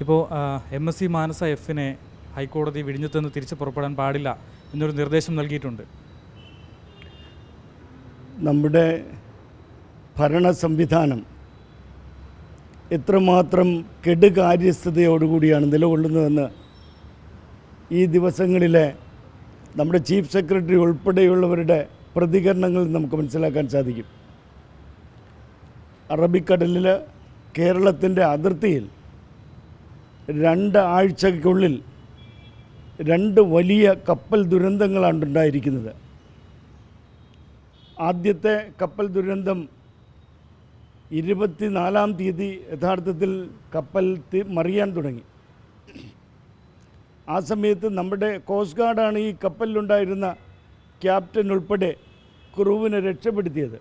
ഇപ്പോൾ MSc മാനസ എഫിനെ ഹൈക്കോടതി വിഴിഞ്ഞത്ത് നിന്ന് തിരിച്ച് പുറപ്പെടാൻ പാടില്ല എന്നൊരു നിർദ്ദേശം നൽകിയിട്ടുണ്ട്. നമ്മുടെ ഭരണ സംവിധാനം എത്രമാത്രം കെടുകാര്യസ്ഥതയോടുകൂടിയാണ് നിലകൊള്ളുന്നതെന്ന് ഈ ദിവസങ്ങളിലെ നമ്മുടെ ചീഫ് സെക്രട്ടറി ഉൾപ്പെടെയുള്ളവരുടെ പ്രതികരണങ്ങളിൽ നമുക്ക് മനസ്സിലാക്കാൻ സാധിക്കും. അറബിക്കടലിൽ കേരളത്തിൻ്റെ അതിർത്തിയിൽ 2 ആഴ്ചയ്ക്കുള്ളിൽ 2 വലിയ കപ്പൽ ദുരന്തങ്ങളാണ് ഉണ്ടായിരിക്കുന്നത്. ആദ്യത്തെ കപ്പൽ ദുരന്തം 24-ാം തീയതി യഥാർത്ഥത്തിൽ കപ്പൽ മറിയാൻ തുടങ്ങി. ആ സമയത്ത് നമ്മുടെ കോസ്റ്റ് ഗാർഡാണ് ഈ കപ്പലിലുണ്ടായിരുന്ന ക്യാപ്റ്റൻ ഉൾപ്പെടെ ക്രൂവിനെ രക്ഷപ്പെടുത്തിയത്.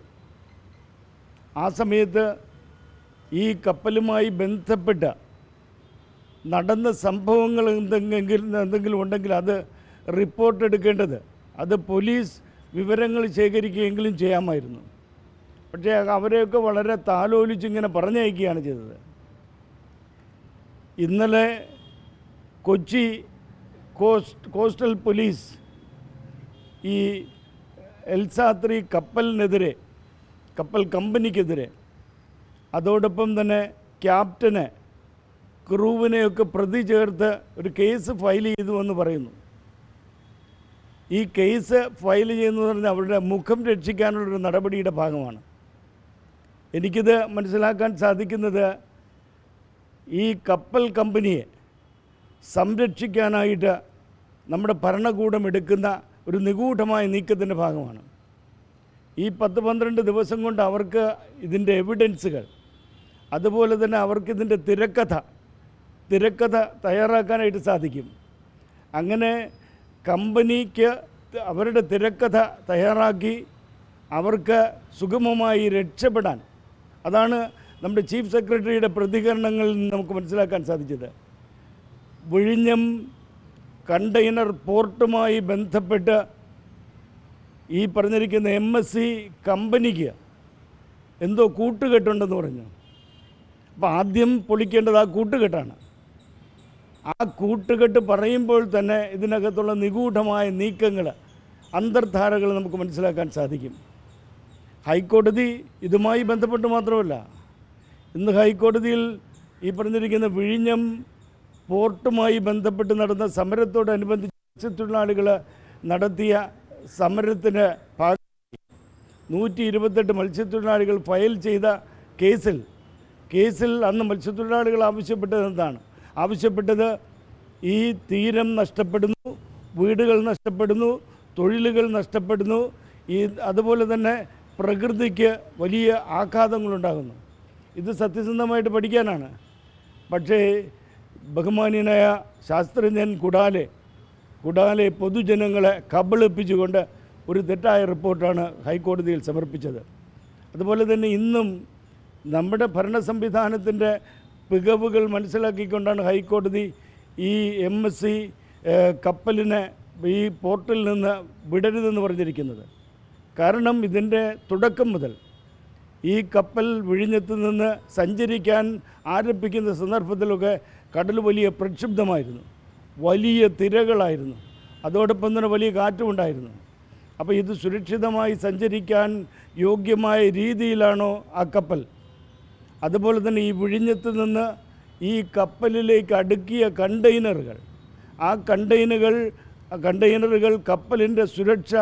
ആ സമയത്ത് ഈ കപ്പലുമായി ബന്ധപ്പെട്ട നടന്ന സംഭവങ്ങൾ എന്തെങ്കിലും ഉണ്ടെങ്കിൽ അത് റിപ്പോർട്ട് എടുക്കേണ്ടത്, അത് പോലീസ് വിവരങ്ങൾ ശേഖരിക്കുകയെങ്കിലും ചെയ്യാമായിരുന്നു. പക്ഷേ അവരെയൊക്കെ വളരെ താലോലിച്ചിങ്ങനെ പറഞ്ഞയക്കുകയാണ് ചെയ്തത്. ഇന്നലെ കൊച്ചി കോസ്റ്റൽ പോലീസ് ഈ എൽസാത്രി കപ്പൽ കമ്പനിക്കെതിരെ, അതോടൊപ്പം തന്നെ ക്യാപ്റ്റനെ ക്രൂവിനെയൊക്കെ പ്രതി ചേർത്ത് ഒരു കേസ് ഫയൽ ചെയ്തുവെന്ന് പറയുന്നു. ഈ കേസ് ഫയൽ ചെയ്യുന്നതെന്ന് പറഞ്ഞാൽ അവരുടെ മുഖം രക്ഷിക്കാനുള്ളൊരു നടപടിയുടെ ഭാഗമാണ്. എനിക്കിത് മനസ്സിലാക്കാൻ സാധിക്കുന്നത് ഈ കപ്പൽ കമ്പനിയെ സംരക്ഷിക്കാനായിട്ട് നമ്മുടെ ഭരണകൂടം എടുക്കുന്ന ഒരു നിഗൂഢമായ നീക്കത്തിൻ്റെ ഭാഗമാണ്. ഈ 10-12 ദിവസം കൊണ്ട് അവർക്ക് ഇതിൻ്റെ എവിഡൻസുകൾ, അതുപോലെ തന്നെ അവർക്ക് ഇതിൻ്റെ തിരക്കഥ തയ്യാറാക്കാനായിട്ട് സാധിക്കും. അങ്ങനെ കമ്പനിക്ക് അവരുടെ തിരക്കഥ തയ്യാറാക്കി അവർക്ക് സുഗമമായി രക്ഷപ്പെടാൻ, അതാണ് നമ്മുടെ ചീഫ് സെക്രട്ടറിയുടെ പ്രതികരണങ്ങളിൽ നിന്ന് നമുക്ക് മനസ്സിലാക്കാൻ സാധിച്ചത്. വിഴിഞ്ഞം കണ്ടെയ്നർ പോർട്ടുമായി ബന്ധപ്പെട്ട് ഈ പറഞ്ഞിരിക്കുന്ന MSc കമ്പനിക്ക് എന്തോ കൂട്ടുകെട്ടുണ്ടെന്ന് പറഞ്ഞു. അപ്പോൾ ആദ്യം പൊളിക്കേണ്ടത് ആ കൂട്ടുകെട്ടാണ്. ആ കൂട്ടുകെട്ട് പറയുമ്പോൾ തന്നെ ഇതിനകത്തുള്ള നിഗൂഢമായ നീക്കങ്ങൾ, അന്തർധാരകൾ നമുക്ക് മനസ്സിലാക്കാൻ സാധിക്കും. ഹൈക്കോടതി ഇതുമായി ബന്ധപ്പെട്ട് മാത്രമല്ല, ഇന്ന് ഹൈക്കോടതിയിൽ ഈ പറഞ്ഞിരിക്കുന്ന വിഴിഞ്ഞം പോർട്ടുമായി ബന്ധപ്പെട്ട് നടന്ന സമരത്തോടനുബന്ധിച്ച് മത്സ്യത്തൊഴിലാളികൾ നടത്തിയ സമരത്തിന് 128 മത്സ്യത്തൊഴിലാളികൾ ഫയൽ ചെയ്ത കേസിൽ അന്ന് മത്സ്യത്തൊഴിലാളികൾ ആവശ്യപ്പെട്ടത് ഈ തീരം നഷ്ടപ്പെടുന്നു, വീടുകൾ നഷ്ടപ്പെടുന്നു, തൊഴിലുകൾ നഷ്ടപ്പെടുന്നു, അതുപോലെ തന്നെ പ്രകൃതിക്ക് വലിയ ആഘാതങ്ങളുണ്ടാകുന്നു. ഇത് സത്യസന്ധമായിട്ട് പഠിക്കാനാണ്. പക്ഷേ ബഹുമാന്യനായ ശാസ്ത്രജ്ഞൻ കുടാലെ പൊതുജനങ്ങളെ കബളിപ്പിച്ചുകൊണ്ട് ഒരു തെറ്റായ റിപ്പോർട്ടാണ് ഹൈക്കോടതിയിൽ സമർപ്പിച്ചത്. അതുപോലെ തന്നെ ഇന്നും നമ്മുടെ ഭരണ സംവിധാനത്തിൻ്റെ പിഴവുകൾ മനസ്സിലാക്കിക്കൊണ്ടാണ് ഹൈക്കോടതി ഈ MSc കപ്പലിനെ ഈ പോർട്ടിൽ നിന്ന് വിടരുതെന്ന് പറഞ്ഞിരിക്കുന്നത്. കാരണം ഇതിൻ്റെ തുടക്കം മുതൽ ഈ കപ്പൽ വിഴിഞ്ഞത്ത് നിന്ന് സഞ്ചരിക്കാൻ ആരംഭിക്കുന്ന സന്ദർഭത്തിലൊക്കെ കടൽ വലിയ പ്രക്ഷുബ്ധമായിരുന്നു, വലിയ തിരകളായിരുന്നു, അതോടൊപ്പം തന്നെ വലിയ കാറ്റുമുണ്ടായിരുന്നു. അപ്പോൾ ഇത് സുരക്ഷിതമായി സഞ്ചരിക്കാൻ യോഗ്യമായ രീതിയിലാണോ ആ കപ്പൽ? അതുപോലെ തന്നെ ഈ വിഴിഞ്ഞത്ത് നിന്ന് ഈ കപ്പലിലേക്ക് അടുക്കിയ ആ കണ്ടെയ്നറുകൾ കപ്പലിൻ്റെ സുരക്ഷ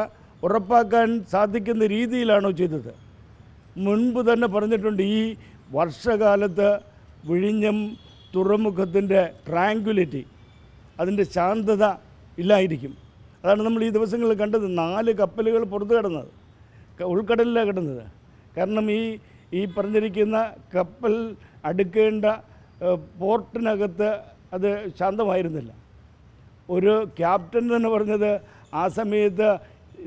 ഉറപ്പാക്കാൻ സാധിക്കുന്ന രീതിയിലാണോ ചെയ്തത്? മുൻപ് തന്നെ പറഞ്ഞിട്ടുണ്ട്, ഈ വർഷകാലത്ത് വിഴിഞ്ഞം തുറമുഖത്തിൻ്റെ ട്രാങ്ക്വിലിറ്റി, അതിൻ്റെ ശാന്തത ഇല്ലായിരിക്കും. അതാണ് നമ്മൾ ഈ ദിവസങ്ങളിൽ കണ്ടത്. 4 കപ്പലുകൾ പുറത്തു കിടന്നത്, ഉൾക്കടലിലാണ് കിടന്നത്. കാരണം ഈ പറഞ്ഞിരിക്കുന്ന കപ്പൽ അടുക്കേണ്ട പോർട്ടിനകത്ത് അത് ശാന്തമായിരുന്നില്ല. ഒരു ക്യാപ്റ്റൻ തന്നെ പറഞ്ഞത്, ആ സമയത്ത്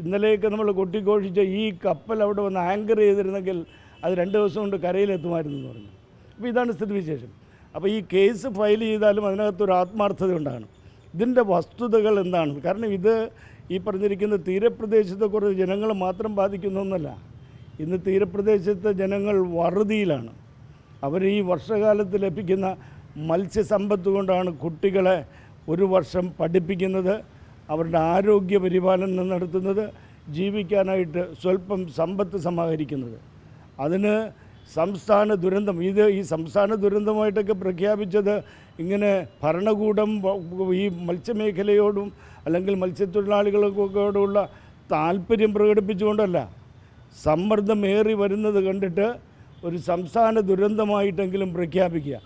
ഇന്നലെയൊക്കെ നമ്മൾ കൊട്ടിഘോഷിച്ച ഈ കപ്പൽ അവിടെ വന്ന് ആങ്കർ ചെയ്തിരുന്നെങ്കിൽ അത് 2 ദിവസം കൊണ്ട് കരയിലെത്തുമായിരുന്നു എന്ന് പറഞ്ഞു. അപ്പോൾ ഇതാണ് സ്ഥിതിവിശേഷം. അപ്പോൾ ഈ കേസ് ഫയൽ ചെയ്താലും അതിനകത്തൊരു ആത്മാർത്ഥത ഉണ്ടാകണം. ഇതിൻ്റെ വസ്തുതകൾ എന്താണ്? കാരണം ഇത് ഈ പറഞ്ഞിരിക്കുന്ന തീരപ്രദേശത്തെക്കുറിച്ച് ജനങ്ങൾ മാത്രം ബാധിക്കുന്ന ഒന്നല്ല. ഇന്ന് തീരപ്രദേശത്തെ ജനങ്ങൾ വറുതിയിലാണ്. അവർ ഈ വർഷകാലത്ത് ലഭിക്കുന്ന മത്സ്യസമ്പത്ത് കൊണ്ടാണ് കുട്ടികളെ ഒരു വർഷം പഠിപ്പിക്കുന്നത്, അവരുടെ ആരോഗ്യ പരിപാലനം നടത്തുന്നത്, ജീവിക്കാനായിട്ട് സ്വല്പം സമ്പത്ത് സമാഹരിക്കുന്നത്. അതിന് സംസ്ഥാന ദുരന്തം, ഈ സംസ്ഥാന ദുരന്തമായിട്ടൊക്കെ പ്രഖ്യാപിച്ചത് ഇങ്ങനെ ഭരണകൂടം ഈ മത്സ്യമേഖലയോടും അല്ലെങ്കിൽ മത്സ്യത്തൊഴിലാളികൾക്കൊക്കെയോടുള്ള താല്പര്യം പ്രകടിപ്പിച്ചുകൊണ്ടല്ല, സമ്മർദ്ദമേറി വരുന്നത് കണ്ടിട്ട് ഒരു സംസ്ഥാന ദുരന്തമായിട്ടെങ്കിലും പ്രഖ്യാപിക്കുക.